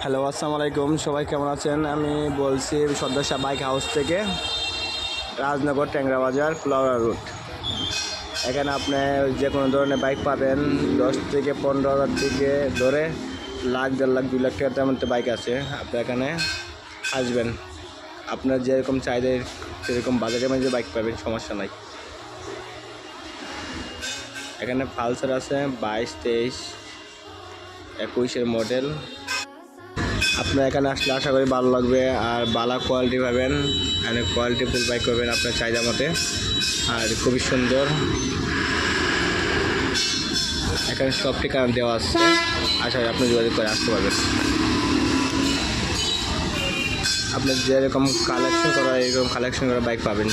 Hello, আসসালামু আলাইকুম। সবাই কেমন আছেন? আমি বলছি সদ্যসা বাইক হাউস থেকে, রাজনগর, ট্যাংরা বাজার, ফ্লাওয়ার রুট। এখানে আপনি যে কোনো ধরনের বাইক পাবেন। 10 থেকে 15 হাজার থেকে ধরে লাখ, 1.5 লাখ, 2 লাখ টাকার মধ্যে বাইক আছে। আপনি এখানে আসবেন, আপনার যেরকম চাহিদা সেরকম বাজেটের মধ্যে বাইক পাবেন, সমস্যা নাই। এখানে পালসার আছে 22, 23, 21-এর মডেল। আপনার এখানে আসলে আশা করি ভালো লাগবে, আর ভালো কোয়ালিটি পাবেন। এখানে কোয়ালিটি ফুল বাইক করবেন আপনার চাহিদা মতে, আর খুবই সুন্দর। এখানে সব ঠিকানা দেওয়া আছে, আশা করি আপনি যোগাযোগ করে আসতে পারবেন। আপনার যেরকম কালেকশন করা, এরকম কালেকশন করা বাইক পাবেন।